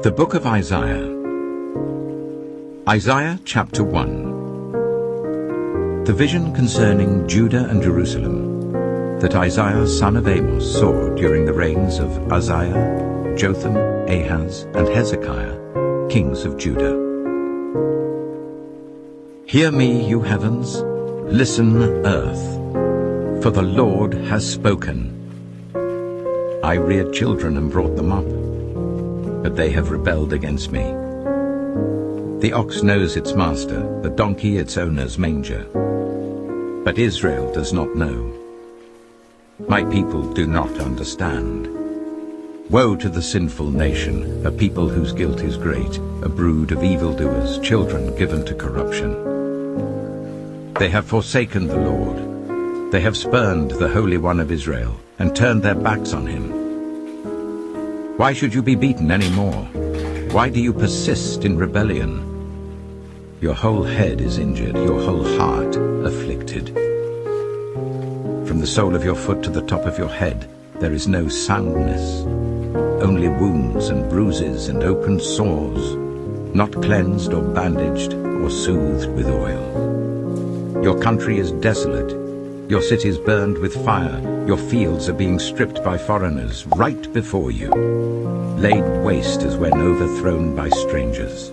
The Book of Isaiah. Isaiah chapter 1. The vision concerning Judah and Jerusalem that Isaiah son of Amos saw during the reigns of Uzziah, Jotham, Ahaz, and Hezekiah, kings of Judah. Hear me, you heavens, listen, earth, for the Lord has spoken. I reared children and brought them up, but they have rebelled against me. The ox knows its master, the donkey its owner's manger. But Israel does not know. My people do not understand. Woe to the sinful nation, a people whose guilt is great, a brood of evildoers, children given to corruption. They have forsaken the Lord. They have spurned the Holy One of Israel and turned their backs on him. Why should you be beaten any more? Why do you persist in rebellion? Your whole head is injured, your whole heart afflicted. From the sole of your foot to the top of your head, there is no soundness, only wounds and bruises and open sores, not cleansed or bandaged or soothed with oil. Your country is desolate, your cities burned with fire, your fields are being stripped by foreigners right before you, laid waste as when overthrown by strangers.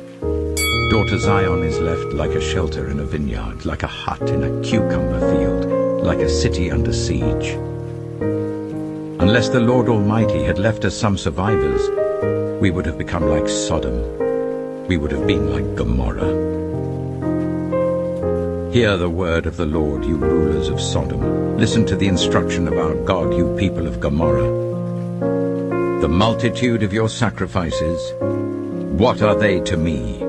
Daughter Zion is left like a shelter in a vineyard, like a hut in a cucumber field, like a city under siege. Unless the Lord Almighty had left us some survivors, we would have become like Sodom. We would have been like Gomorrah. Hear the word of the Lord, you rulers of Sodom. Listen to the instruction of our God, you people of Gomorrah. The multitude of your sacrifices, what are they to me,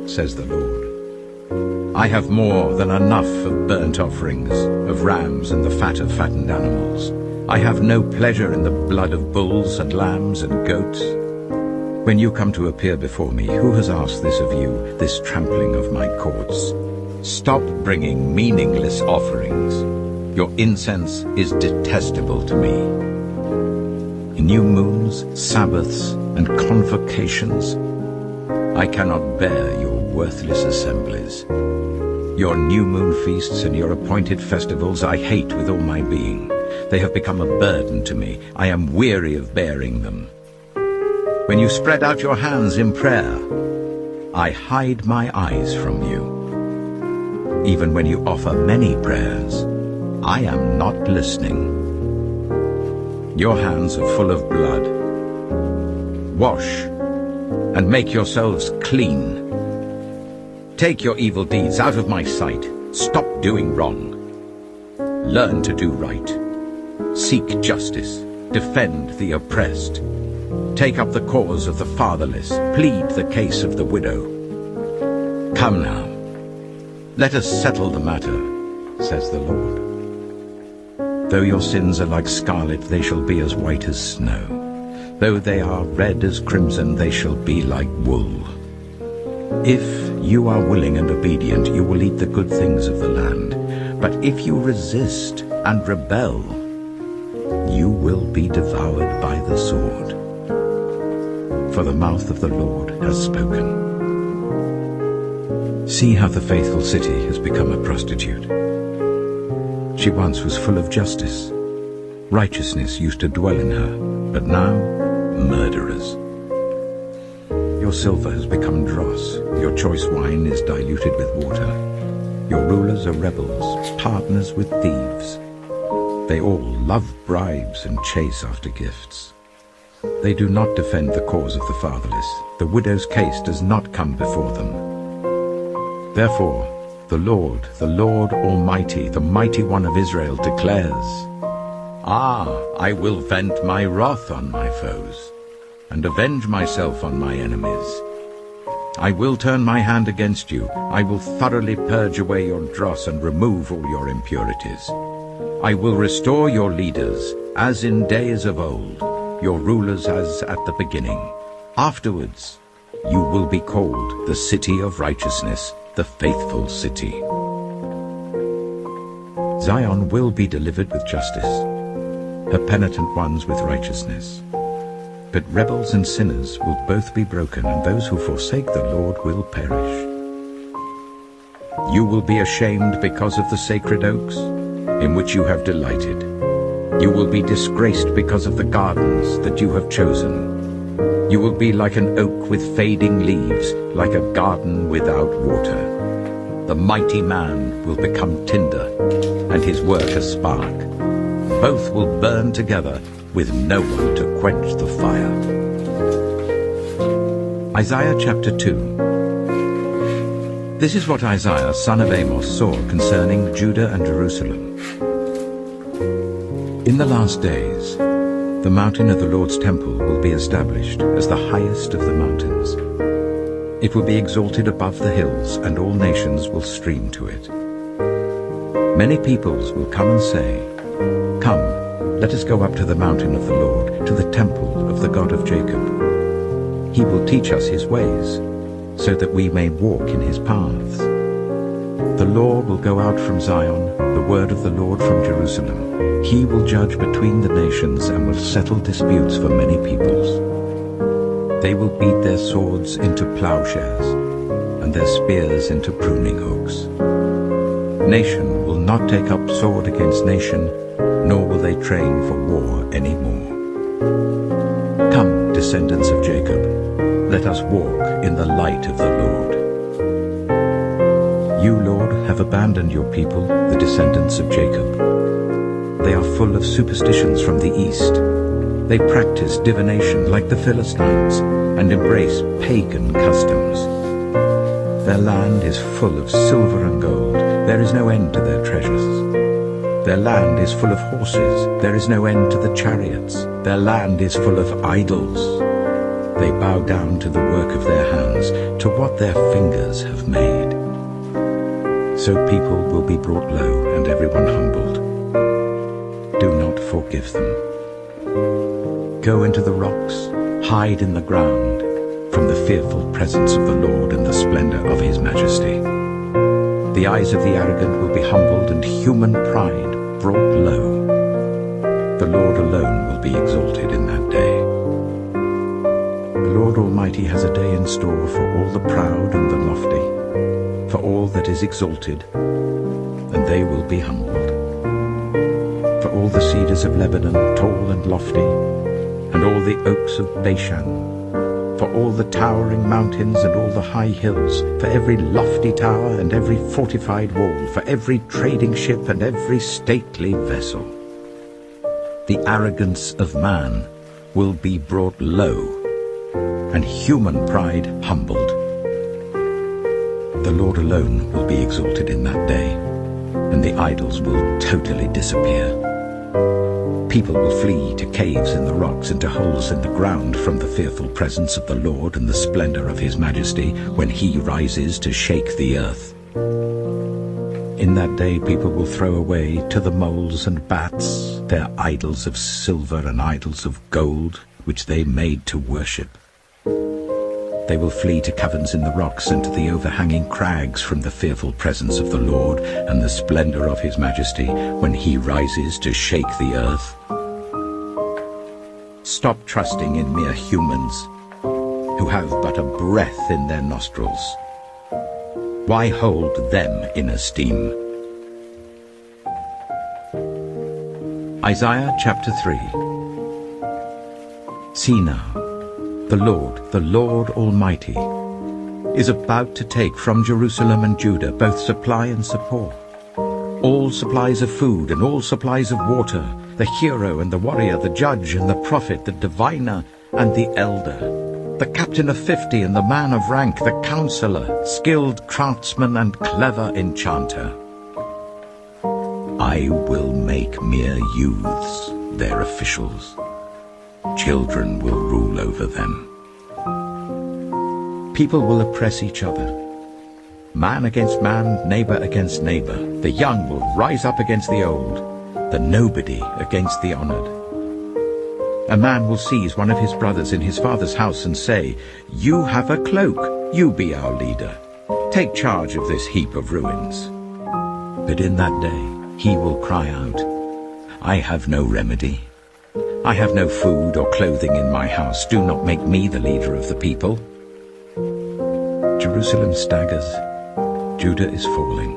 says the Lord. I have more than enough of burnt offerings, of rams and the fat of fattened animals. I have no pleasure in the blood of bulls and lambs and goats. When you come to appear before me, who has asked this of you, this trampling of my courts? Stop bringing meaningless offerings. Your incense is detestable to me. New moons, Sabbaths, and convocations, I cannot bear your worthless assemblies. Your new moon feasts and your appointed festivals I hate with all my being. They have become a burden to me. I am weary of bearing them. When you spread out your hands in prayer, I hide my eyes from you. Even when you offer many prayers, I am not listening. Your hands are full of blood. Wash and make yourselves clean. Take your evil deeds out of my sight. Stop doing wrong. Learn to do right. Seek justice. Defend the oppressed. Take up the cause of the fatherless. Plead the case of the widow. Come now. Let us settle the matter, says the Lord. Though your sins are like scarlet, they shall be as white as snow. Though they are red as crimson, they shall be like wool. If you are willing and obedient, you will eat the good things of the land. But if you resist and rebel, you will be devoured by the sword. For the mouth of the Lord has spoken. See how the faithful city has become a prostitute. She once was full of justice. Righteousness used to dwell in her, but now, murderers. Your silver has become dross. Your choice wine is diluted with water. Your rulers are rebels, partners with thieves. They all love bribes and chase after gifts. They do not defend the cause of the fatherless. The widow's case does not come before them. Therefore, the Lord Almighty, the Mighty One of Israel, declares, I will vent my wrath on my foes, and avenge myself on my enemies. I will turn my hand against you. I will thoroughly purge away your dross and remove all your impurities. I will restore your leaders, as in days of old, your rulers as at the beginning. Afterwards, you will be called the city of righteousness, the faithful city. Zion will be delivered with justice, her penitent ones with righteousness. But rebels and sinners will both be broken, and those who forsake the Lord will perish. You will be ashamed because of the sacred oaks, in which you have delighted. You will be disgraced because of the gardens that you have chosen. You will be like an oak with fading leaves, like a garden without water. The mighty man will become tinder, and his work a spark. Both will burn together, with no one to quench the fire. Isaiah chapter 2. This is what Isaiah, son of Amos, saw concerning Judah and Jerusalem. In the last days, the mountain of the Lord's temple will be established as the highest of the mountains. It will be exalted above the hills, and all nations will stream to it. Many peoples will come and say, "Come, let us go up to the mountain of the Lord, to the temple of the God of Jacob. He will teach us his ways, so that we may walk in his paths. The law will go out from Zion, the word of the Lord from Jerusalem. He will judge between the nations and will settle disputes for many peoples. They will beat their swords into plowshares and their spears into pruning hooks. Nation will not take up sword against nation, nor will they train for war any more. Come, descendants of Jacob, let us walk in the light of the Lord. You, Lord, have abandoned your people, the descendants of Jacob. They are full of superstitions from the east. They practice divination like the Philistines and embrace pagan customs. Their land is full of silver and gold. There is no end to their treasures. Their land is full of horses. There is no end to the chariots. Their land is full of idols. They bow down to the work of their hands, to what their fingers have made. So people will be brought low and everyone humbled. Do not forgive them. Go into the rocks, hide in the ground, from the fearful presence of the Lord and the splendor of his majesty. The eyes of the arrogant will be humbled, and human pride brought low. The Lord alone will be exalted in that day. The Lord Almighty has a day in store for all the proud and the lofty, for all that is exalted, and they will be humbled. For all the cedars of Lebanon, tall and lofty, and all the oaks of Bashan, for all the towering mountains and all the high hills, for every lofty tower and every fortified wall, for every trading ship and every stately vessel. The arrogance of man will be brought low, and human pride humbled. The Lord alone will be exalted in that day, and the idols will totally disappear. People will flee to caves in the rocks and to holes in the ground from the fearful presence of the Lord and the splendor of his majesty when he rises to shake the earth. In that day people will throw away to the moles and bats their idols of silver and idols of gold which they made to worship. They will flee to caverns in the rocks and to the overhanging crags from the fearful presence of the Lord and the splendor of his majesty when he rises to shake the earth. Stop trusting in mere humans who have but a breath in their nostrils. Why hold them in esteem? Isaiah chapter 3. See now, the Lord Almighty, is about to take from Jerusalem and Judah both supply and support, all supplies of food and all supplies of water, the hero and the warrior, the judge and the prophet, the diviner and the elder, the captain of 50 and the man of rank, the counselor, skilled craftsman and clever enchanter. I will make mere youths their officials. Children will rule over them. People will oppress each other. Man against man, neighbor against neighbor. The young will rise up against the old, the nobody against the honored. A man will seize one of his brothers in his father's house and say, "You have a cloak, you be our leader. Take charge of this heap of ruins." But in that day he will cry out, "I have no remedy. I have no food or clothing in my house. Do not make me the leader of the people. Jerusalem staggers. Judah is falling.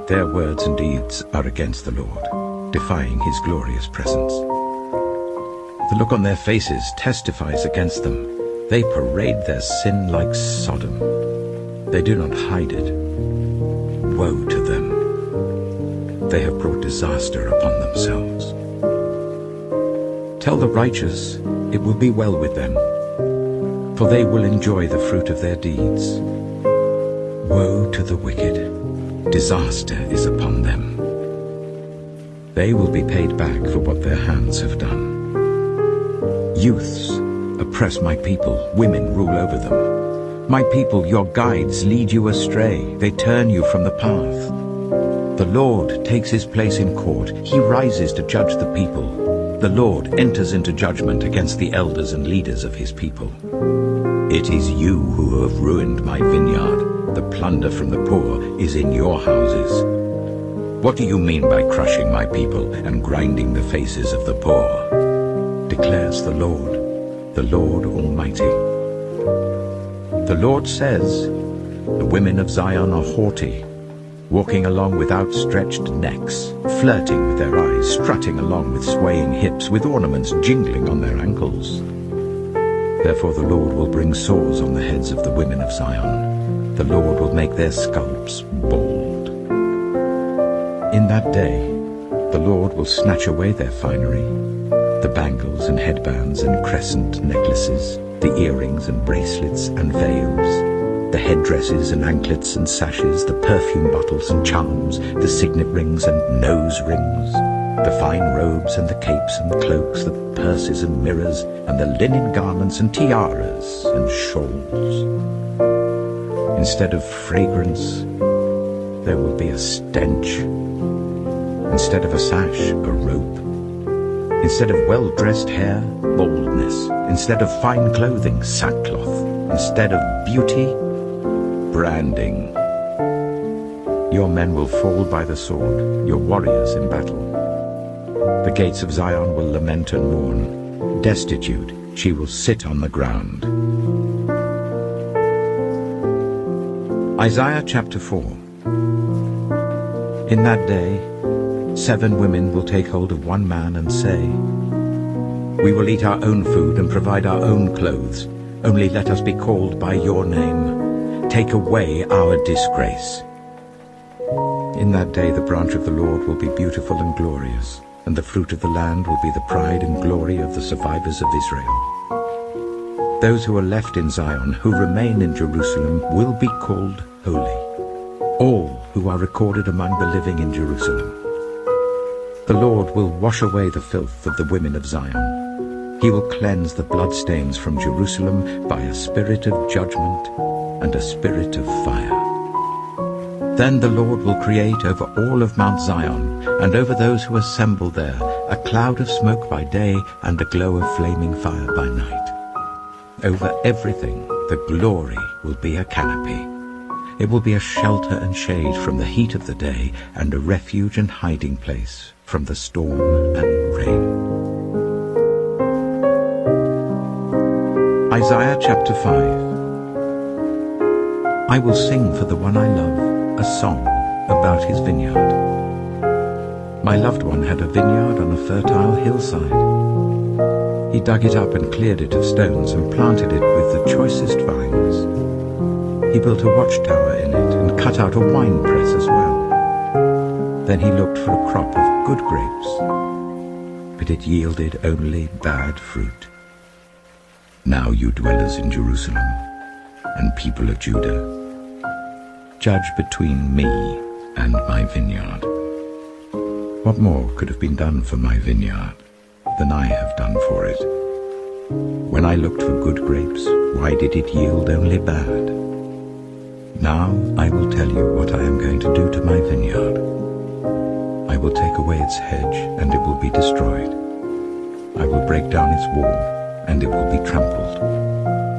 Their words and deeds are against the Lord, defying his glorious presence. The look on their faces testifies against them. They parade their sin like Sodom. They do not hide it. Woe to them! They have brought disaster upon themselves. Tell the righteous it will be well with them, for they will enjoy the fruit of their deeds. Woe to the wicked! Disaster is upon them. They will be paid back for what their hands have done. Youths oppress my people, women rule over them. My people, your guides, lead you astray. They turn you from the path. The Lord takes his place in court. He rises to judge the people. The Lord enters into judgment against the elders and leaders of his people. It is you who have ruined my vineyard. The plunder from the poor is in your houses. What do you mean by crushing my people and grinding the faces of the poor? Declares the Lord Almighty. The Lord says, the women of Zion are haughty, walking along with outstretched necks, flirting with their eyes, strutting along with swaying hips, with ornaments jingling on their ankles. Therefore the Lord will bring sores on the heads of the women of Zion. The Lord will make their scalps bald. In that day the Lord will snatch away their finery, the bangles and headbands and crescent necklaces, the earrings and bracelets and veils, the headdresses and anklets and sashes, the perfume bottles and charms, the signet rings and nose rings, the fine robes and the capes and cloaks, the purses and mirrors, and the linen garments and tiaras and shawls. Instead of fragrance, there will be a stench. Instead of a sash, a rope. Instead of well-dressed hair, baldness. Instead of fine clothing, sackcloth. Instead of beauty, branding. Your men will fall by the sword, your warriors in battle. The gates of Zion will lament and mourn. Destitute, she will sit on the ground. Isaiah chapter 4. In that day, 7 women will take hold of one man and say, we will eat our own food and provide our own clothes. Only let us be called by your name. Take away our disgrace. In that day the branch of the Lord will be beautiful and glorious, and the fruit of the land will be the pride and glory of the survivors of Israel. Those who are left in Zion, who remain in Jerusalem, will be called holy, all who are recorded among the living in Jerusalem. The Lord will wash away the filth of the women of Zion. He will cleanse the bloodstains from Jerusalem by a spirit of judgment and a spirit of fire. Then the Lord will create over all of Mount Zion and over those who assemble there a cloud of smoke by day and a glow of flaming fire by night. Over everything the glory will be a canopy. It will be a shelter and shade from the heat of the day and a refuge and hiding place from the storm and rain. Isaiah chapter 5. I will sing for the one I love a song about his vineyard. My loved one had a vineyard on a fertile hillside. He dug it up and cleared it of stones and planted it with the choicest vines. He built a watchtower in it and cut out a wine press as well. Then he looked for a crop of good grapes, but it yielded only bad fruit. Now you dwellers in Jerusalem and people of Judah, judge between me and my vineyard. What more could have been done for my vineyard than I have done for it? When I looked for good grapes, why did it yield only bad? Now I will tell you what I am going to do to my vineyard. I will take away its hedge, and it will be destroyed. I will break down its wall, and it will be trampled.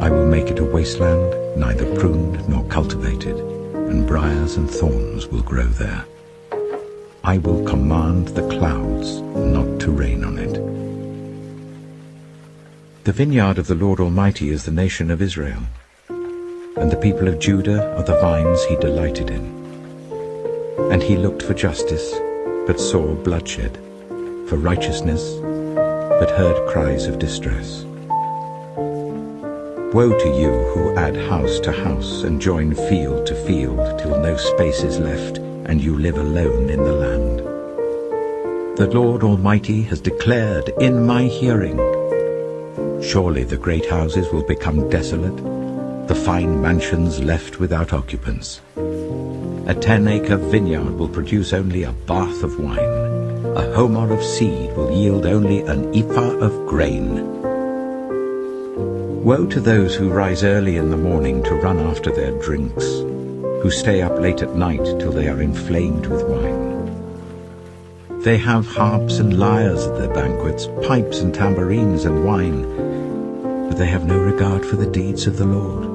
I will make it a wasteland, neither pruned nor cultivated, and briars and thorns will grow there. I will command the clouds not to rain on it. The vineyard of the Lord Almighty is the nation of Israel, and the people of Judah are the vines he delighted in. And he looked for justice, but saw bloodshed, for righteousness, but heard cries of distress. Woe to you who add house to house and join field to field till no space is left, and you live alone in the land. The Lord Almighty has declared in my hearing, surely the great houses will become desolate, the fine mansions left without occupants. A 10-acre vineyard will produce only a bath of wine. A homer of seed will yield only an ephah of grain. Woe to those who rise early in the morning to run after their drinks, who stay up late at night till they are inflamed with wine. They have harps and lyres at their banquets, pipes and tambourines and wine, but they have no regard for the deeds of the Lord,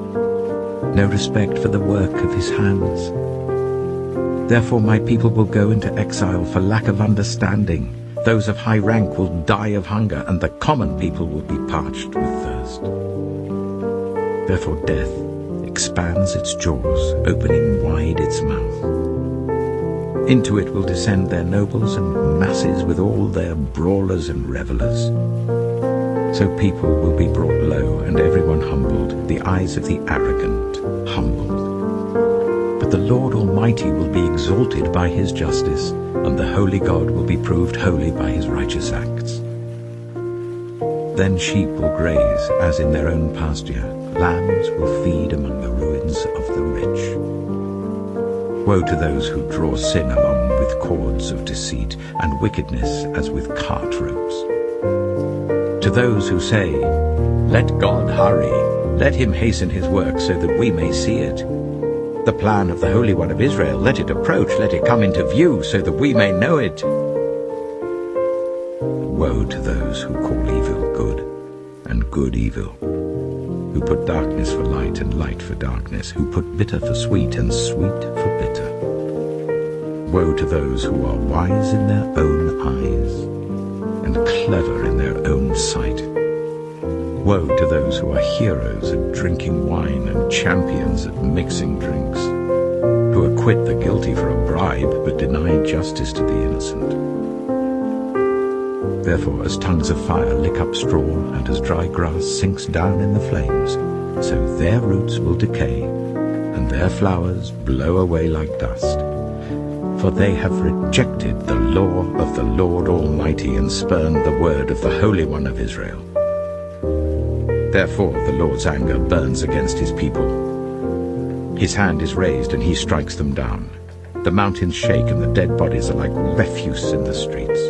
no respect for the work of his hands. Therefore my people will go into exile for lack of understanding. Those of high rank will die of hunger, and the common people will be parched with thirst. Therefore death expands its jaws, opening wide its mouth. Into it will descend their nobles and masses with all their brawlers and revelers. So people will be brought low, and everyone humbled, the eyes of the arrogant humbled. But the Lord Almighty will be exalted by his justice, and the holy God will be proved holy by his righteous acts. Then sheep will graze as in their own pasture, lambs will feed among the ruins of the rich. Woe to those who draw sin along with cords of deceit, and wickedness as with cart ropes. To those who say, let God hurry, let him hasten his work so that we may see it. The plan of the Holy One of Israel, let it approach, let it come into view so that we may know it. Woe to those who call evil good and good evil, who put darkness for light and light for darkness, who put bitter for sweet and sweet for bitter. Woe to those who are wise in their own eyes and clever in their own sight. Woe to those who are heroes at drinking wine and champions at mixing drinks, who acquit the guilty for a bribe but deny justice to the innocent. Therefore, as tongues of fire lick up straw, and as dry grass sinks down in the flames, so their roots will decay, and their flowers blow away like dust. For they have rejected the law of the Lord Almighty, and spurned the word of the Holy One of Israel. Therefore the Lord's anger burns against his people. His hand is raised, and he strikes them down. The mountains shake, and the dead bodies are like refuse in the streets.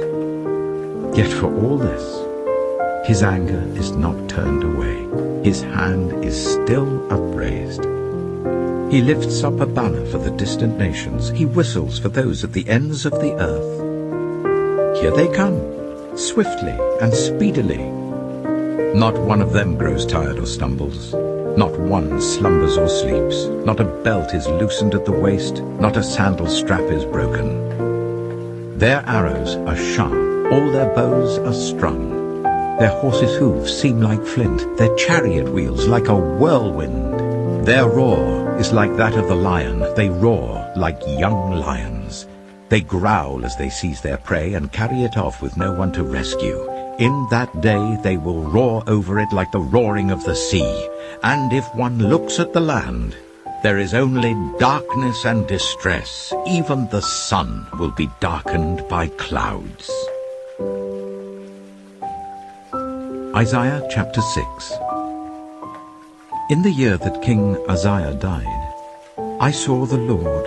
Yet for all this, his anger is not turned away. His hand is still upraised. He lifts up a banner for the distant nations. He whistles for those at the ends of the earth. Here they come, swiftly and speedily. Not one of them grows tired or stumbles. Not one slumbers or sleeps. Not a belt is loosened at the waist. Not a sandal strap is broken. Their arrows are sharp. All their bows are strung. Their horses' hooves seem like flint. Their chariot wheels like a whirlwind. Their roar is like that of the lion. They roar like young lions. They growl as they seize their prey and carry it off with no one to rescue. In that day they will roar over it like the roaring of the sea. And if one looks at the land, there is only darkness and distress. Even the sun will be darkened by clouds. Isaiah chapter 6. In the year that King Uzziah died, I saw the Lord,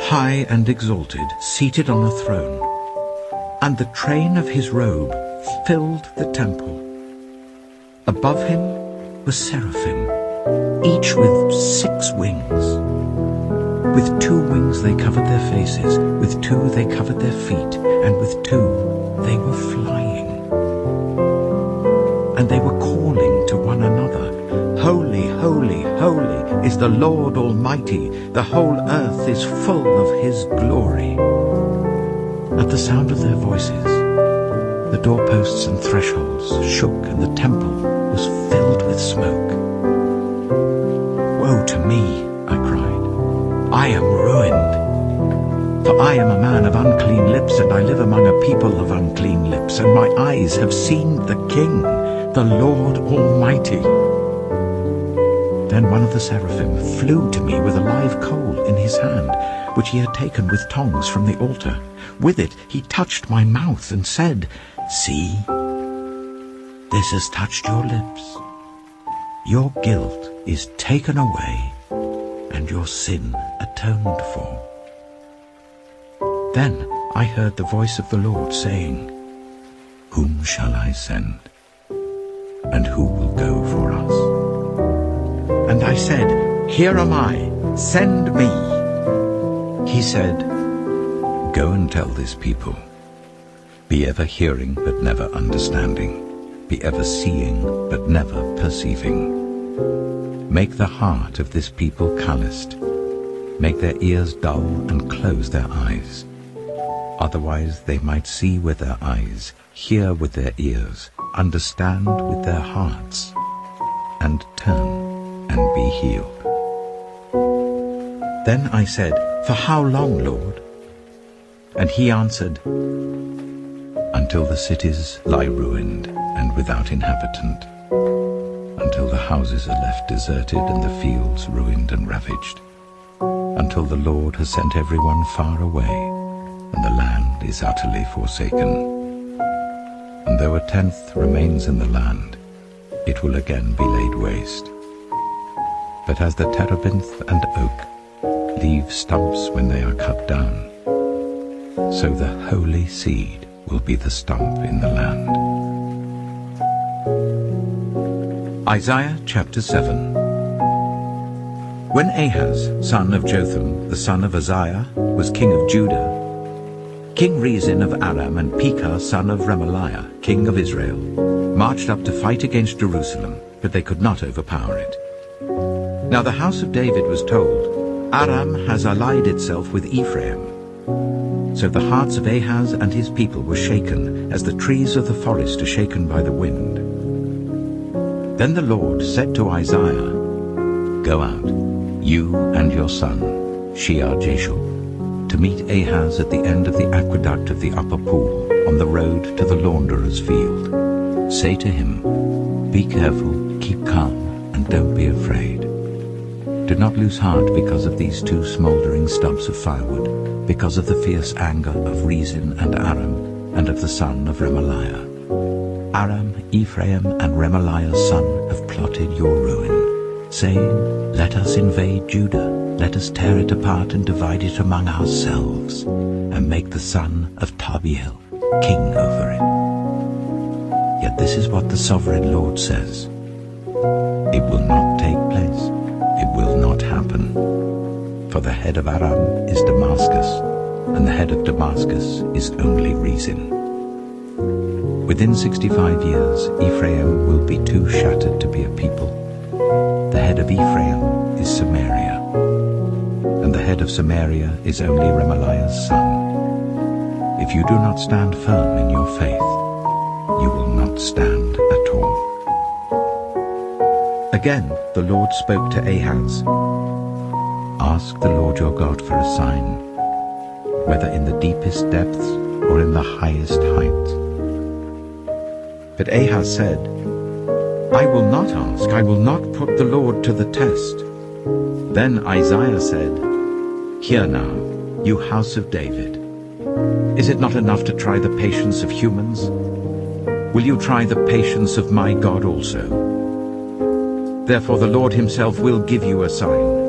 high and exalted, seated on a throne, and the train of his robe filled the temple. Above him were seraphim, each with 6 wings. With 2 wings they covered their faces, with 2 they covered their feet, and with 2 they were flying. And they were calling to one another, Holy, holy, holy is the Lord Almighty. The whole earth is full of his glory. At the sound of their voices, the doorposts and thresholds walls shook and the temple was filled with smoke. Woe to me, I cried. I am ruined. For I am a man of unclean lips, and I live among a people of unclean lips, and my eyes have seen the King, the Lord Almighty. Then one of the seraphim flew to me with a live coal in his hand, which he had taken with tongs from the altar. With it he touched my mouth and said, See, this has touched your lips. Your guilt is taken away, and your sin atoned for. Then I heard the voice of the Lord saying, Whom shall I send? And who will go for us? And I said, Here am I, send me. He said, Go and tell this people, be ever hearing but never understanding, be ever seeing but never perceiving. Make the heart of this people calloused, make their ears dull and close their eyes. Otherwise they might see with their eyes, hear with their ears, understand with their hearts, and turn and be healed. Then I said, For how long, Lord? And he answered, Until the cities lie ruined and without inhabitant, until the houses are left deserted and the fields ruined and ravaged, until the Lord has sent everyone far away, and the land is utterly forsaken. And though 1/10 remains in the land, it will again be laid waste. But as the terebinth and oak leave stumps when they are cut down, so the holy seed will be the stump in the land. Isaiah chapter 7. When Ahaz, son of Jotham, the son of Uzziah, was king of Judah, King Rezin of Aram and Pekah, son of Remaliah, king of Israel, marched up to fight against Jerusalem, but they could not overpower it. Now the house of David was told, Aram has allied itself with Ephraim. So the hearts of Ahaz and his people were shaken, as the trees of the forest are shaken by the wind. Then the Lord said to Isaiah, Go out, you and your son, Shear-Jashub, to meet Ahaz at the end of the aqueduct of the upper pool, on the road to the launderer's field. Say to him, Be careful, keep calm, and don't be afraid. Do not lose heart because of these 2 smouldering stubs of firewood, because of the fierce anger of Rezin and Aram, and of the son of Remaliah. Aram, Ephraim, and Remaliah's son have plotted your ruin, saying, Let us invade Judah, let us tear it apart and divide it among ourselves, and make the son of Tabiel king over it. Yet this is what the sovereign Lord says, It will not take place, it will not happen. For the head of Aram is Damascus, and the head of Damascus is only Rezin. Within 65 years Ephraim will be too shattered to be a people. The head of Ephraim is Samaria, and the head of Samaria is only Remaliah's son. If you do not stand firm in your faith, you will not stand at all. Again the Lord spoke to Ahaz, Ask the Lord your God for a sign, whether in the deepest depths or in the highest heights. But Ahaz said, I will not ask, I will not put the Lord to the test. Then Isaiah said, Hear now, you house of David. Is it not enough to try the patience of humans? Will you try the patience of my God also? Therefore the Lord himself will give you a sign.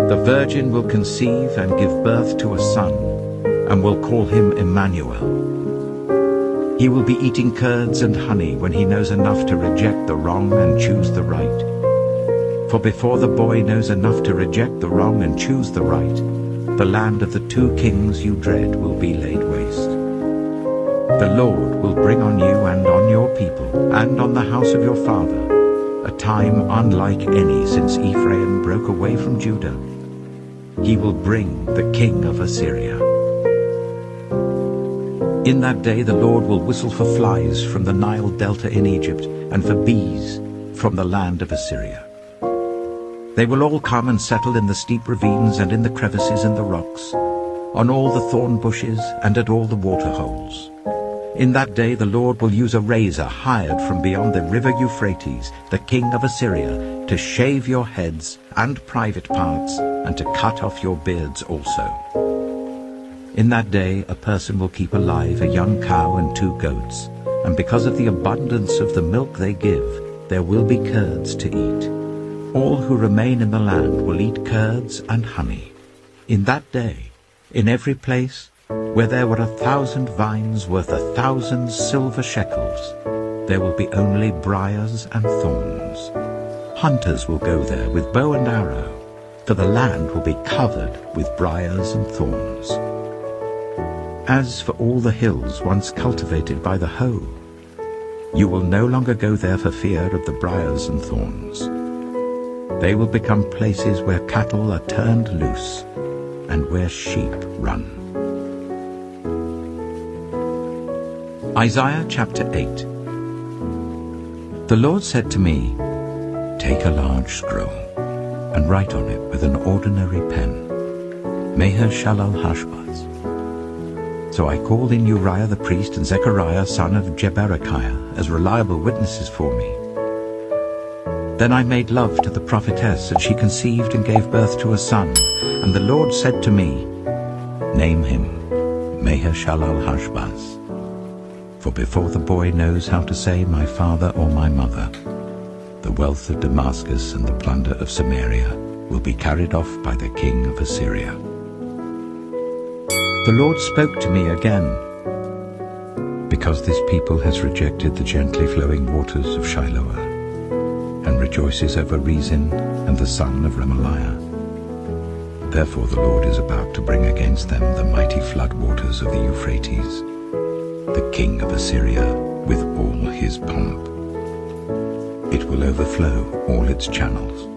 The virgin will conceive and give birth to a son, and will call him Emmanuel. He will be eating curds and honey when he knows enough to reject the wrong and choose the right. For before the boy knows enough to reject the wrong and choose the right, the land of the 2 kings you dread will be laid waste. The Lord will bring on you and on your people and on the house of your father a time unlike any since Ephraim broke away from Judah. He will bring the king of Assyria. In that day the Lord will whistle for flies from the Nile delta in Egypt, and for bees from the land of Assyria. They will all come and settle in the steep ravines and in the crevices in the rocks, on all the thorn bushes and at all the water holes. In that day the Lord will use a razor hired from beyond the river Euphrates, the king of Assyria, to shave your heads and private parts, and to cut off your beards also. In that day a person will keep alive a young cow and 2 goats, and because of the abundance of the milk they give, there will be curds to eat. All who remain in the land will eat curds and honey. In that day, in every place where there were 1,000 vines worth 1,000 silver shekels, there will be only briars and thorns. Hunters will go there with bow and arrow, for the land will be covered with briars and thorns. As for all the hills once cultivated by the hoe, you will no longer go there for fear of the briars and thorns. They will become places where cattle are turned loose and where sheep run. Isaiah chapter 8. The Lord said to me, "Take a large scroll and write on it with an ordinary pen, Maher-shalal-Hash-baz." So I called in Uriah the priest and Zechariah son of Jeberechiah as reliable witnesses for me. Then I made love to the prophetess, and she conceived and gave birth to a son. And the Lord said to me, "Name him Maher-shalal-Hash-baz. For before the boy knows how to say my father or my mother, the wealth of Damascus and the plunder of Samaria will be carried off by the king of Assyria." The Lord spoke to me again, "Because this people has rejected the gently flowing waters of Shiloah, and rejoices over Rezin and the son of Remaliah. Therefore the Lord is about to bring against them the mighty flood waters of the Euphrates, the king of Assyria with all his pomp. It will overflow all its channels,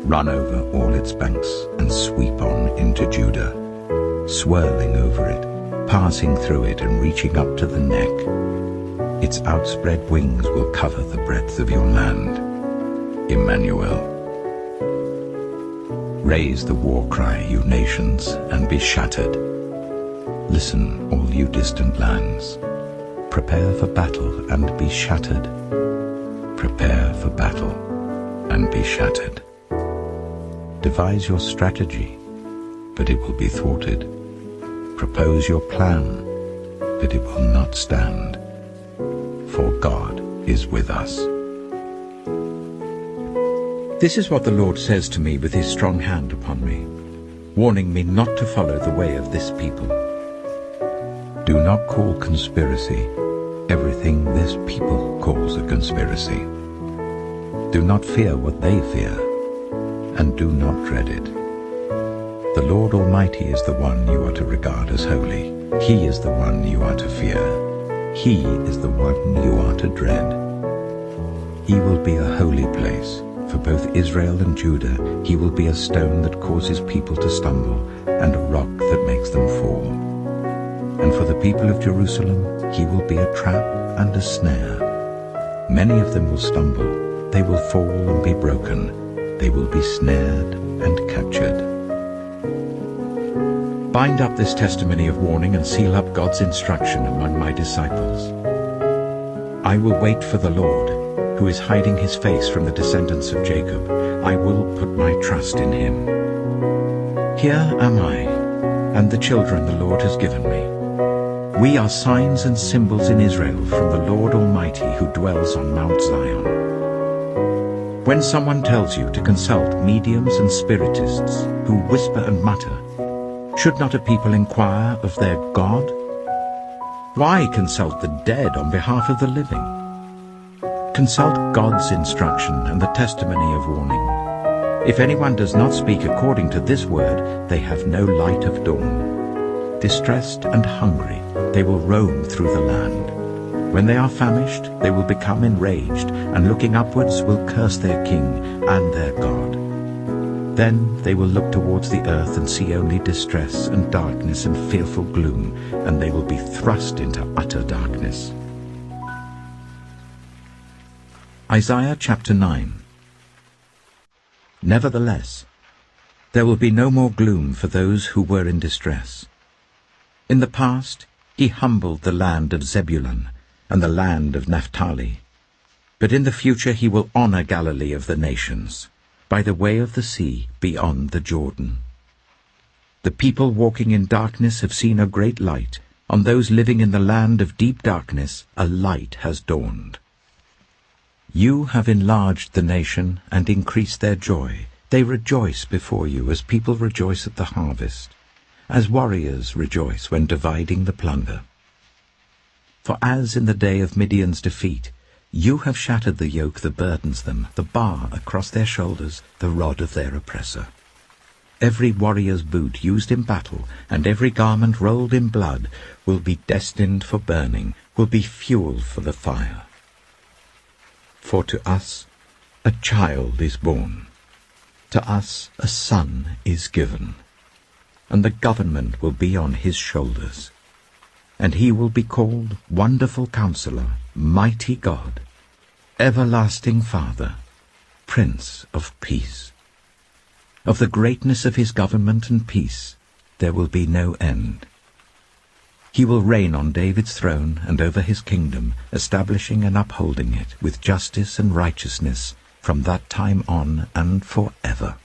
run over all its banks, and sweep on into Judah, swirling over it, passing through it and reaching up to the neck. Its outspread wings will cover the breadth of your land. Emmanuel. Raise the war cry, you nations, and be shattered. Listen, all you distant lands. Prepare for battle and be shattered. Prepare for battle and be shattered. Devise your strategy, but it will be thwarted. Propose your plan, but it will not stand. For God is with us. This is what the Lord says to me with his strong hand upon me, warning me not to follow the way of this people. Do not call conspiracy everything this people calls a conspiracy. Do not fear what they fear, and do not dread it. The Lord Almighty is the one you are to regard as holy. He is the one you are to fear. He is the one you are to dread. He will be a holy place. For both Israel and Judah, he will be a stone that causes people to stumble, and a rock that makes them fall. And for the people of Jerusalem, he will be a trap and a snare. Many of them will stumble, they will fall and be broken, they will be snared and captured. Bind up this testimony of warning and seal up God's instruction among my disciples. I will wait for the Lord, who is hiding his face from the descendants of Jacob. I will put my trust in him. Here am I, and the children the Lord has given me. We are signs and symbols in Israel from the Lord Almighty who dwells on Mount Zion. When someone tells you to consult mediums and spiritists who whisper and mutter, should not a people inquire of their God? Why consult the dead on behalf of the living? Consult God's instruction and the testimony of warning. If anyone does not speak according to this word, they have no light of dawn. Distressed and hungry, they will roam through the land. When they are famished, they will become enraged, and looking upwards will curse their king and their God. Then they will look towards the earth and see only distress and darkness and fearful gloom, and they will be thrust into utter darkness. Isaiah chapter 9. Nevertheless, there will be no more gloom for those who were in distress. In the past he humbled the land of Zebulun and the land of Naphtali, but in the future he will honor Galilee of the nations, by the way of the sea beyond the Jordan. The people walking in darkness have seen a great light. On those living in the land of deep darkness a light has dawned. You have enlarged the nation and increased their joy. They rejoice before you as people rejoice at the harvest, as warriors rejoice when dividing the plunder. For as in the day of Midian's defeat, you have shattered the yoke that burdens them, the bar across their shoulders, the rod of their oppressor. Every warrior's boot used in battle, and every garment rolled in blood, will be destined for burning, will be fuel for the fire. For to us a child is born, to us a son is given, and the government will be on his shoulders. And he will be called Wonderful Counselor, Mighty God, Everlasting Father, Prince of Peace. Of the greatness of his government and peace there will be no end. He will reign on David's throne and over his kingdom, establishing and upholding it with justice and righteousness from that time on and forever.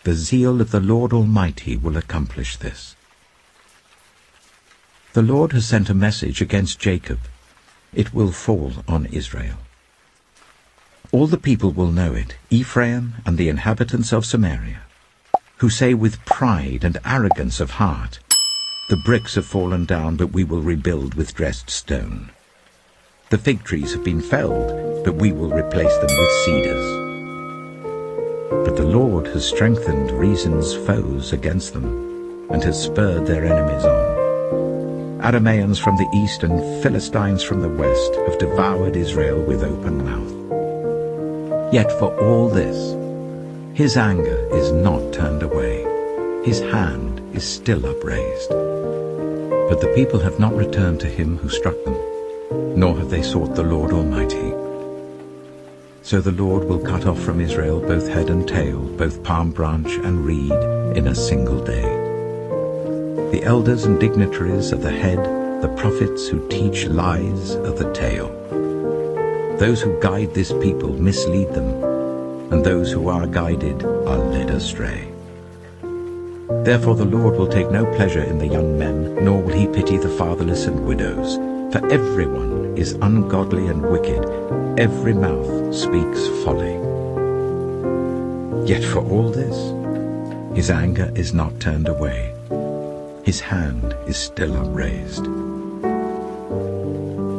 The zeal of the Lord Almighty will accomplish this. The Lord has sent a message against Jacob. It will fall on Israel. All the people will know it, Ephraim and the inhabitants of Samaria, who say with pride and arrogance of heart, the bricks have fallen down, but we will rebuild with dressed stone. The fig trees have been felled, but we will replace them with cedars. But the Lord has strengthened Rezin's foes against them, and has spurred their enemies on. Arameans from the east and Philistines from the west have devoured Israel with open mouth. Yet for all this, his anger is not turned away. His hand is still upraised. But the people have not returned to him who struck them, nor have they sought the Lord Almighty. So the Lord will cut off from Israel both head and tail, both palm branch and reed, in a single day. The elders and dignitaries are the head, the prophets who teach lies are the tail. Those who guide this people mislead them, and those who are guided are led astray. Therefore the Lord will take no pleasure in the young men, nor will he pity the fatherless and widows. For everyone is ungodly and wicked, every mouth speaks folly. Yet for all this, his anger is not turned away. His hand is still upraised.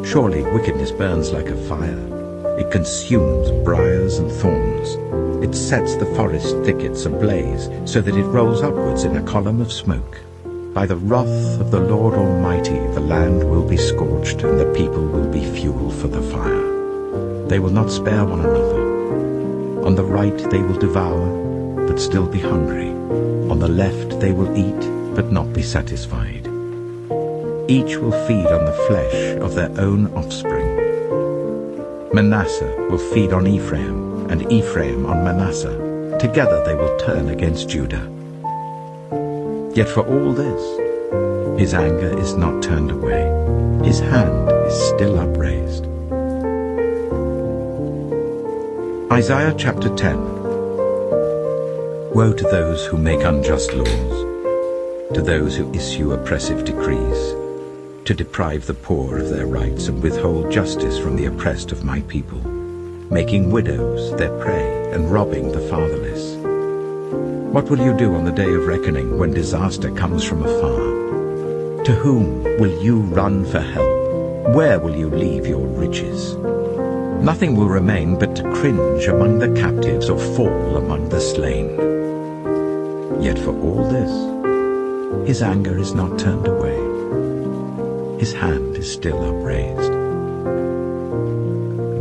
Surely wickedness burns like a fire. It consumes briars and thorns. It sets the forest thickets ablaze, so that it rolls upwards in a column of smoke. By the wrath of the Lord Almighty the land will be scorched, and the people will be fuel for the fire. They will not spare one another. On the right they will devour, but still be hungry. On the left they will eat, but not be satisfied. Each will feed on the flesh of their own offspring. Manasseh will feed on Ephraim, and Ephraim on Manasseh. Together they will turn against Judah. Yet for all this, his anger is not turned away. His hand is still upraised. Isaiah chapter 10. Woe to those who make unjust laws, to those who issue oppressive decrees, to deprive the poor of their rights and withhold justice from the oppressed of my people, making widows their prey and robbing the fatherless. What will you do on the day of reckoning when disaster comes from afar? To whom will you run for help? Where will you leave your riches? Nothing will remain but to cringe among the captives or fall among the slain. Yet for all this, his anger is not turned away. His hand is still upraised.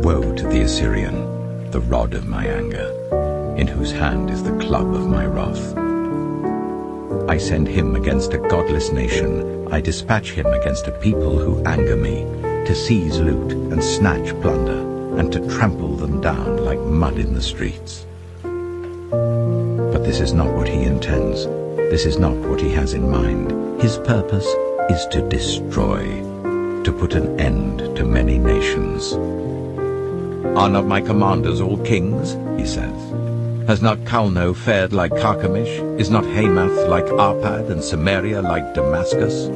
Woe to the Assyrian, the rod of my anger, in whose hand is the club of my wrath. I send him against a godless nation. I dispatch him against a people who anger me, to seize loot and snatch plunder, and to trample them down like mud in the streets. But this is not what he intends. This is not what he has in mind. His purpose is to destroy, to put an end to many nations. Are not my commanders all kings? He says. Has not Calno fared like Carchemish? Is not Hamath like Arpad, and Samaria like Damascus?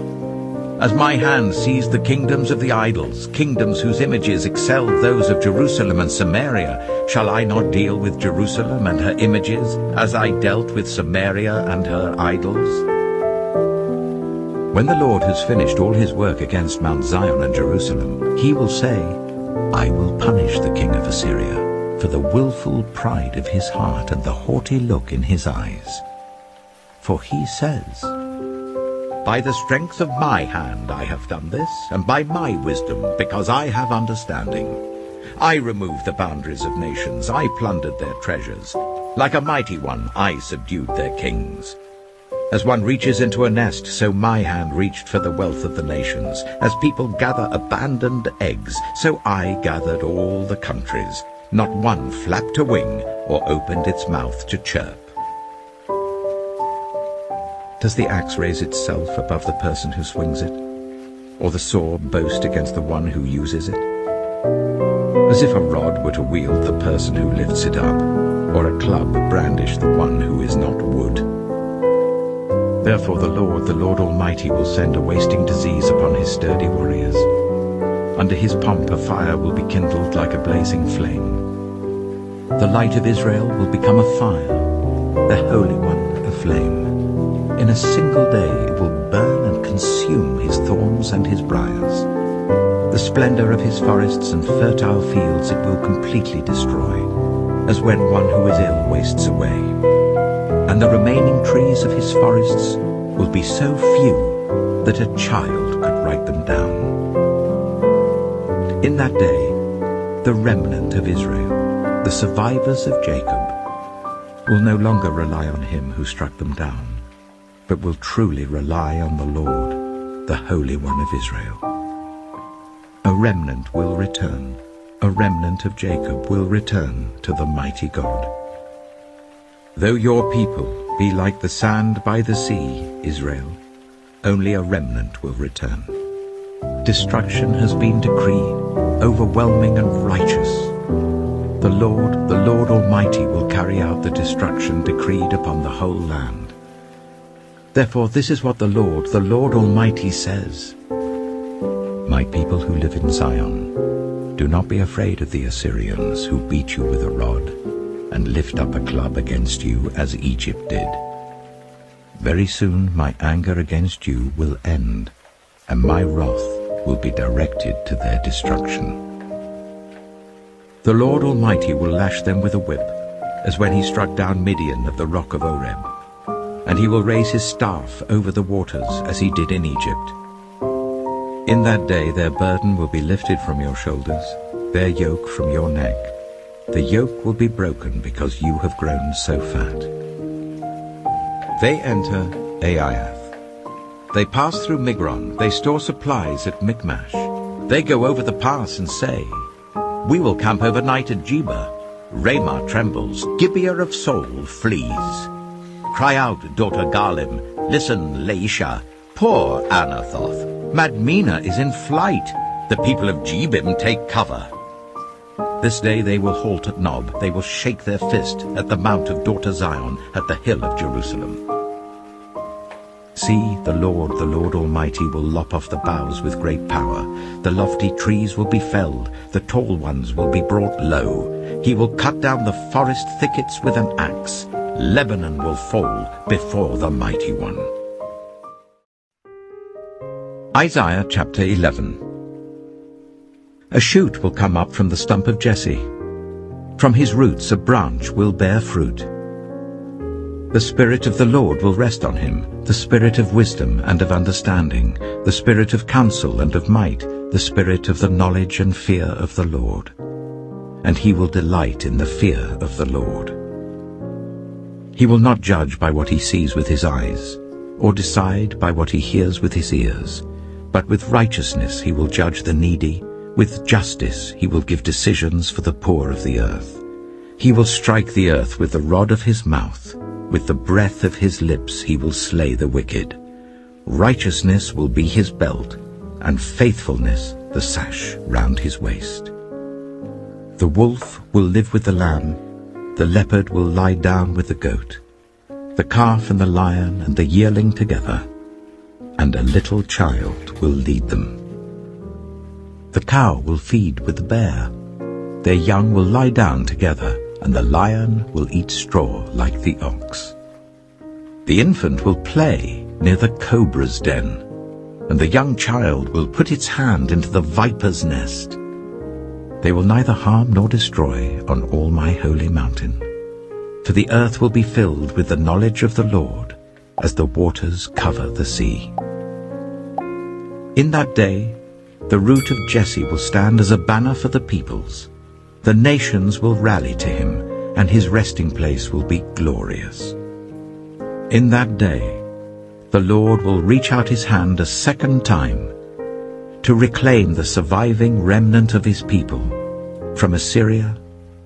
As my hand seized the kingdoms of the idols, kingdoms whose images excelled those of Jerusalem and Samaria, shall I not deal with Jerusalem and her images, as I dealt with Samaria and her idols? When the Lord has finished all his work against Mount Zion and Jerusalem, he will say, I will punish the king of Assyria for the willful pride of his heart and the haughty look in his eyes. For he says, by the strength of my hand I have done this, and by my wisdom, because I have understanding. I removed the boundaries of nations, I plundered their treasures. Like a mighty one, I subdued their kings. As one reaches into a nest, so my hand reached for the wealth of the nations. As people gather abandoned eggs, so I gathered all the countries. Not one flapped a wing or opened its mouth to chirp. Does the axe raise itself above the person who swings it? Or the saw boast against the one who uses it? As if a rod were to wield the person who lifts it up, or a club brandish the one who is not wood. Therefore the Lord Almighty will send a wasting disease upon his sturdy warriors. Under his pomp a fire will be kindled like a blazing flame. The light of Israel will become a fire, the Holy One a flame. In a single day it will burn and consume his thorns and his briars. The splendor of his forests and fertile fields it will completely destroy, as when one who is ill wastes away. And the remaining trees of his forests will be so few that a child could write them down. In that day, the remnant of Israel, the survivors of Jacob, will no longer rely on him who struck them down, but will truly rely on the Lord, the Holy One of Israel. A remnant will return, a remnant of Jacob will return to the mighty God. Though your people be like the sand by the sea, Israel, only a remnant will return. Destruction has been decreed, overwhelming and righteous. The Lord Almighty will carry out the destruction decreed upon the whole land. Therefore this is what the Lord Almighty says. My people who live in Zion, do not be afraid of the Assyrians who beat you with a rod and lift up a club against you as Egypt did. Very soon my anger against you will end, and my wrath will be directed to their destruction. The Lord Almighty will lash them with a whip, as when he struck down Midian at the rock of Oreb. And he will raise his staff over the waters, as he did in Egypt. In that day their burden will be lifted from your shoulders, their yoke from your neck. The yoke will be broken because you have grown so fat. They enter Aiath. They pass through Migron. They store supplies at Michmash. They go over the pass and say, we will camp overnight at Geba. Ramah trembles. Gibeah of Saul flees. Cry out, daughter Garlim. Listen, Laisha. Poor Anathoth. Madmenah is in flight. The people of Jebim take cover. This day they will halt at Nob. They will shake their fist at the mount of daughter Zion, at the hill of Jerusalem. See, the Lord Almighty will lop off the boughs with great power. The lofty trees will be felled. The tall ones will be brought low. He will cut down the forest thickets with an axe. Lebanon will fall before the mighty one. Isaiah chapter 11. A shoot will come up from the stump of Jesse. From his roots a branch will bear fruit. The Spirit of the Lord will rest on him, the Spirit of wisdom and of understanding, the Spirit of counsel and of might, the Spirit of the knowledge and fear of the Lord. And he will delight in the fear of the Lord. He will not judge by what he sees with his eyes, or decide by what he hears with his ears, but with righteousness he will judge the needy, with justice he will give decisions for the poor of the earth. He will strike the earth with the rod of his mouth, with the breath of his lips he will slay the wicked. Righteousness will be his belt, and faithfulness the sash round his waist. The wolf will live with the lamb, the leopard will lie down with the goat, the calf and the lion and the yearling together, and a little child will lead them. The cow will feed with the bear, their young will lie down together, and the lion will eat straw like the ox. The infant will play near the cobra's den, and the young child will put its hand into the viper's nest. They will neither harm nor destroy on all my holy mountain. For the earth will be filled with the knowledge of the Lord, as the waters cover the sea. In that day, the root of Jesse will stand as a banner for the peoples. The nations will rally to him, and his resting place will be glorious. In that day, the Lord will reach out his hand a second time to reclaim the surviving remnant of his people from Assyria,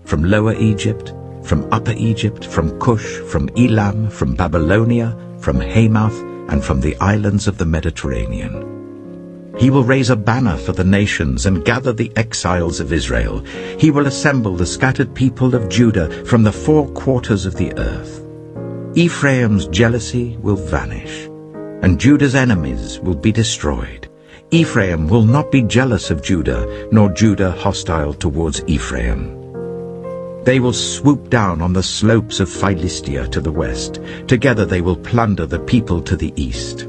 from Lower Egypt, from Upper Egypt, from Cush, from Elam, from Babylonia, from Hamath, and from the islands of the Mediterranean. He will raise a banner for the nations and gather the exiles of Israel. He will assemble the scattered people of Judah from the four quarters of the earth. Ephraim's jealousy will vanish, and Judah's enemies will be destroyed. Ephraim will not be jealous of Judah, nor Judah hostile towards Ephraim. They will swoop down on the slopes of Philistia to the west. Together they will plunder the people to the east.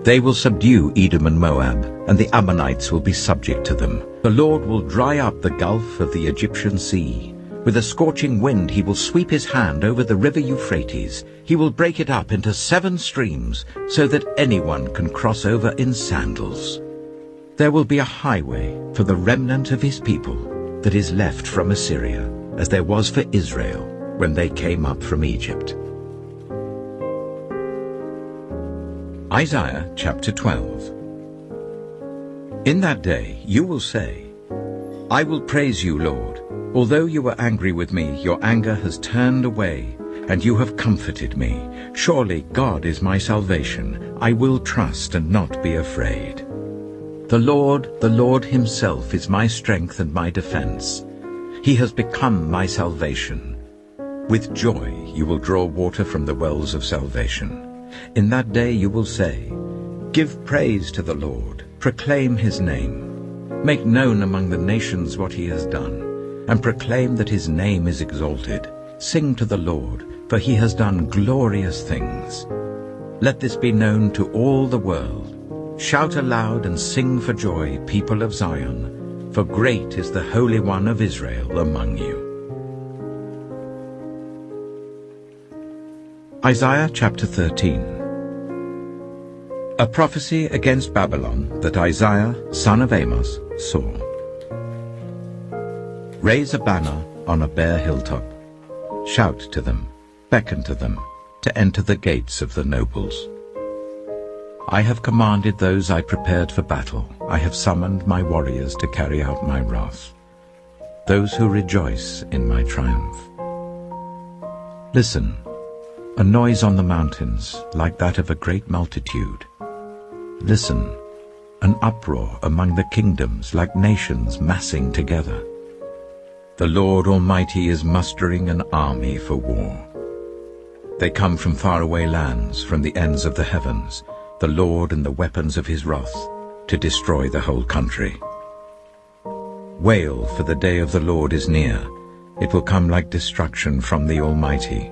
They will subdue Edom and Moab, and the Ammonites will be subject to them. The Lord will dry up the gulf of the Egyptian sea. With a scorching wind he will sweep his hand over the river Euphrates. He will break it up into 7 streams, so that anyone can cross over in sandals. There will be a highway for the remnant of his people that is left from Assyria, as there was for Israel when they came up from Egypt. Isaiah chapter 12. In that day you will say, I will praise you, Lord. Although you were angry with me, your anger has turned away, and you have comforted me. Surely God is my salvation. I will trust and not be afraid. The Lord himself is my strength and my defense. He has become my salvation. With joy you will draw water from the wells of salvation. In that day you will say, Give praise to the Lord, proclaim his name. Make known among the nations what he has done, and proclaim that his name is exalted. Sing to the Lord, for he has done glorious things. Let this be known to all the world. Shout aloud and sing for joy, people of Zion, for great is the Holy One of Israel among you. Isaiah chapter 13. A prophecy against Babylon that Isaiah, son of Amos, saw. Raise a banner on a bare hilltop. Shout to them, beckon to them, to enter the gates of the nobles. I have commanded those I prepared for battle. I have summoned my warriors to carry out my wrath, those who rejoice in my triumph. Listen, a noise on the mountains, like that of a great multitude. Listen, an uproar among the kingdoms, like nations massing together. The Lord Almighty is mustering an army for war. They come from faraway lands, from the ends of the heavens, the Lord and the weapons of his wrath, to destroy the whole country. Wail, for the day of the Lord is near. It will come like destruction from the Almighty.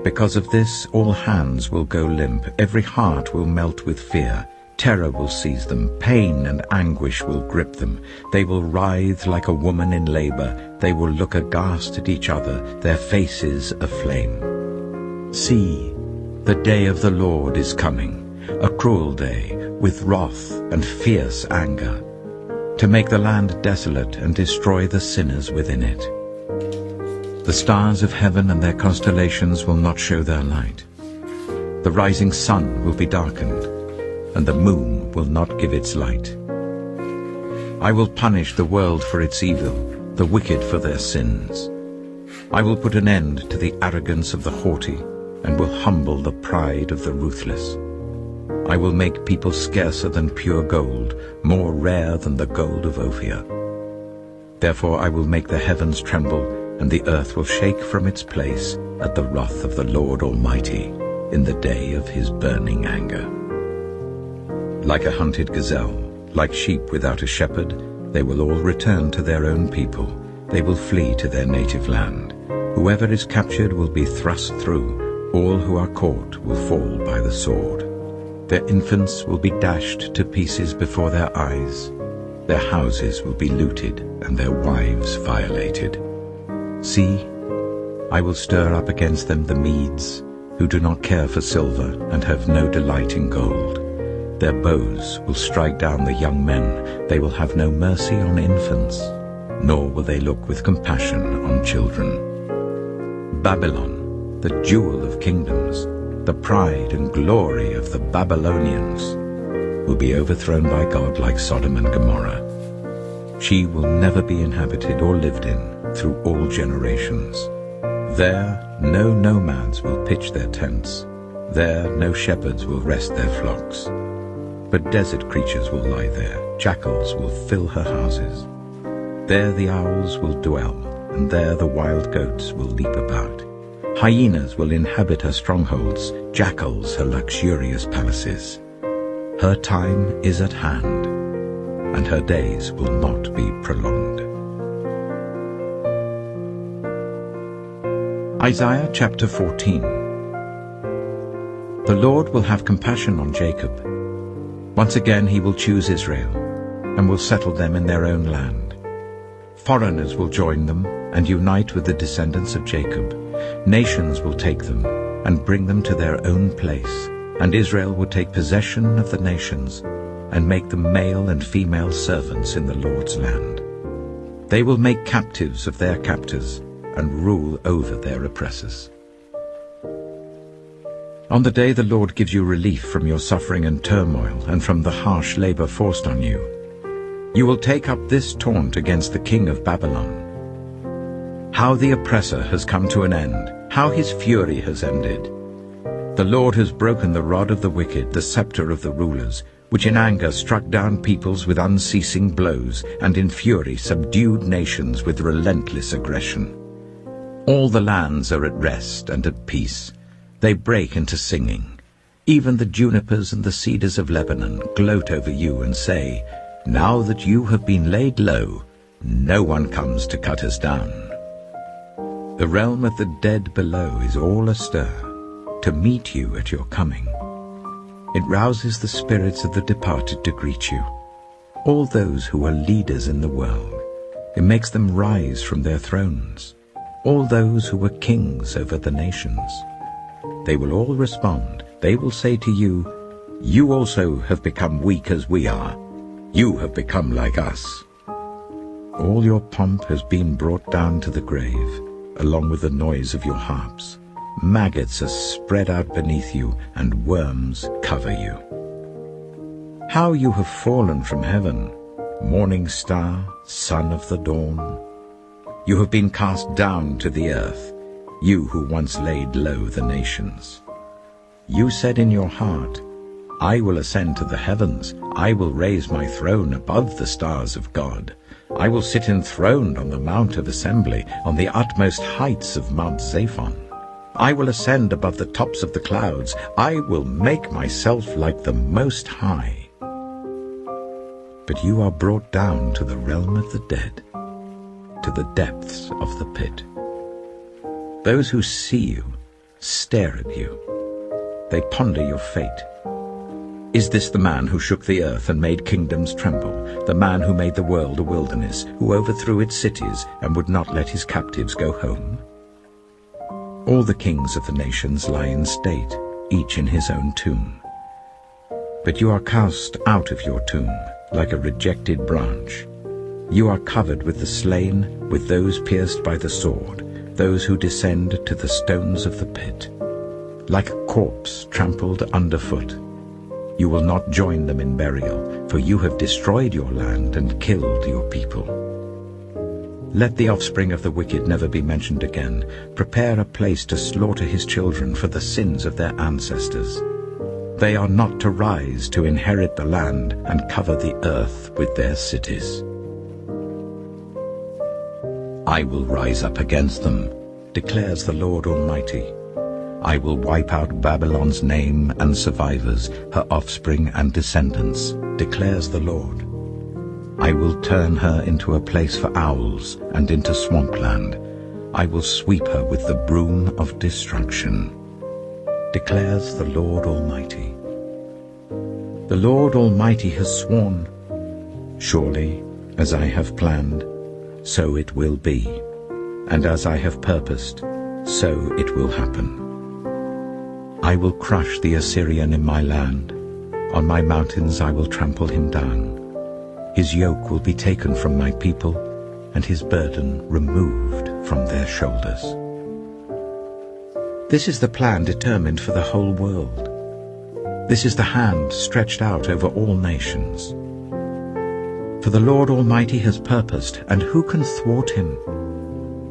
Because of this, all hands will go limp, every heart will melt with fear. Terror will seize them, pain and anguish will grip them. They will writhe like a woman in labor. They will look aghast at each other, their faces aflame. See, the day of the Lord is coming, a cruel day, with wrath and fierce anger, to make the land desolate and destroy the sinners within it. The stars of heaven and their constellations will not show their light. The rising sun will be darkened, and the moon will not give its light. I will punish the world for its evil, the wicked for their sins. I will put an end to the arrogance of the haughty, and will humble the pride of the ruthless. I will make people scarcer than pure gold, more rare than the gold of Ophir. Therefore I will make the heavens tremble, and the earth will shake from its place at the wrath of the Lord Almighty in the day of his burning anger. Like a hunted gazelle, like sheep without a shepherd, they will all return to their own people. They will flee to their native land. Whoever is captured will be thrust through. All who are caught will fall by the sword. Their infants will be dashed to pieces before their eyes. Their houses will be looted and their wives violated. See, I will stir up against them the Medes, who do not care for silver and have no delight in gold. Their bows will strike down the young men. They will have no mercy on infants, nor will they look with compassion on children. Babylon, the jewel of kingdoms, the pride and glory of the Babylonians, will be overthrown by God like Sodom and Gomorrah. She will never be inhabited or lived in through all generations. There no nomads will pitch their tents. There no shepherds will rest their flocks. But desert creatures will lie there. Jackals will fill her houses. There the owls will dwell, and there the wild goats will leap about. Hyenas will inhabit her strongholds, jackals her luxurious palaces. Her time is at hand, and her days will not be prolonged. Isaiah chapter 14. The Lord will have compassion on Jacob. Once again he will choose Israel, and will settle them in their own land. Foreigners will join them, and unite with the descendants of Jacob. Nations will take them, and bring them to their own place, and Israel will take possession of the nations, and make them male and female servants in the Lord's land. They will make captives of their captors, and rule over their oppressors. On the day the Lord gives you relief from your suffering and turmoil, and from the harsh labor forced on you, you will take up this taunt against the king of Babylon. How the oppressor has come to an end, how his fury has ended. The Lord has broken the rod of the wicked, the scepter of the rulers, which in anger struck down peoples with unceasing blows, and in fury subdued nations with relentless aggression. All the lands are at rest and at peace. They break into singing. Even the junipers and the cedars of Lebanon gloat over you and say, "Now that you have been laid low, no one comes to cut us down." The realm of the dead below is all astir to meet you at your coming. It rouses the spirits of the departed to greet you, all those who are leaders in the world. It makes them rise from their thrones, all those who were kings over the nations. They will all respond. They will say to you, "You also have become weak as we are. You have become like us." All your pomp has been brought down to the grave, along with the noise of your harps. Maggots are spread out beneath you, and worms cover you. How you have fallen from heaven, morning star, son of the dawn. You have been cast down to the earth, you who once laid low the nations. You said in your heart, "I will ascend to the heavens. I will raise my throne above the stars of God. I will sit enthroned on the Mount of Assembly, on the utmost heights of Mount Zaphon. I will ascend above the tops of the clouds. I will make myself like the Most High." But you are brought down to the realm of the dead, to the depths of the pit. Those who see you stare at you. They ponder your fate. Is this the man who shook the earth and made kingdoms tremble, the man who made the world a wilderness, who overthrew its cities and would not let his captives go home? All the kings of the nations lie in state, each in his own tomb. But you are cast out of your tomb like a rejected branch. You are covered with the slain, with those pierced by the sword. those who descend to the stones of the pit. Like a corpse trampled underfoot, you will not join them in burial, for you have destroyed your land and killed your people. Let the offspring of the wicked never be mentioned again. Prepare a place to slaughter his children for the sins of their ancestors. They are not to rise to inherit the land and cover the earth with their cities. I will rise up against them, declares the Lord Almighty. I will wipe out Babylon's name and survivors, her offspring and descendants, declares the Lord. I will turn her into a place for owls and into swampland. I will sweep her with the broom of destruction, declares the Lord Almighty. The Lord Almighty has sworn, surely, as I have planned, so it will be, and as I have purposed, so it will happen. I will crush the Assyrian in my land. On my mountains I will trample him down. His yoke will be taken from my people, and his burden removed from their shoulders. This is the plan determined for the whole world. This is the hand stretched out over all nations. For the Lord Almighty has purposed, and who can thwart him?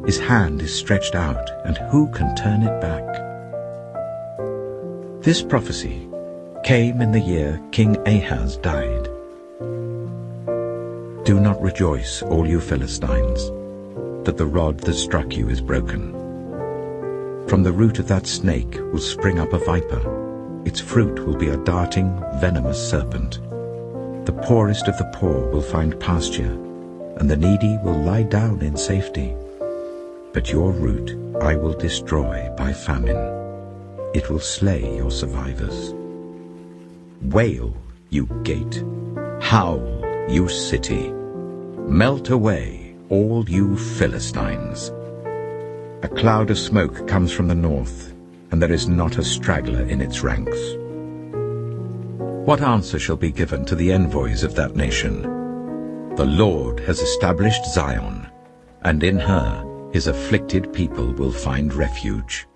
His hand is stretched out, and who can turn it back? This prophecy came in the year King Ahaz died. Do not rejoice, all you Philistines, that the rod that struck you is broken. From the root of that snake will spring up a viper. Its fruit will be a darting, venomous serpent. The poorest of the poor will find pasture, and the needy will lie down in safety. But your root I will destroy by famine. It will slay your survivors. Wail, you gate. Howl, you city. Melt away, all you Philistines. A cloud of smoke comes from the north, and there is not a straggler in its ranks. What answer shall be given to the envoys of that nation? The Lord has established Zion, and in her his afflicted people will find refuge.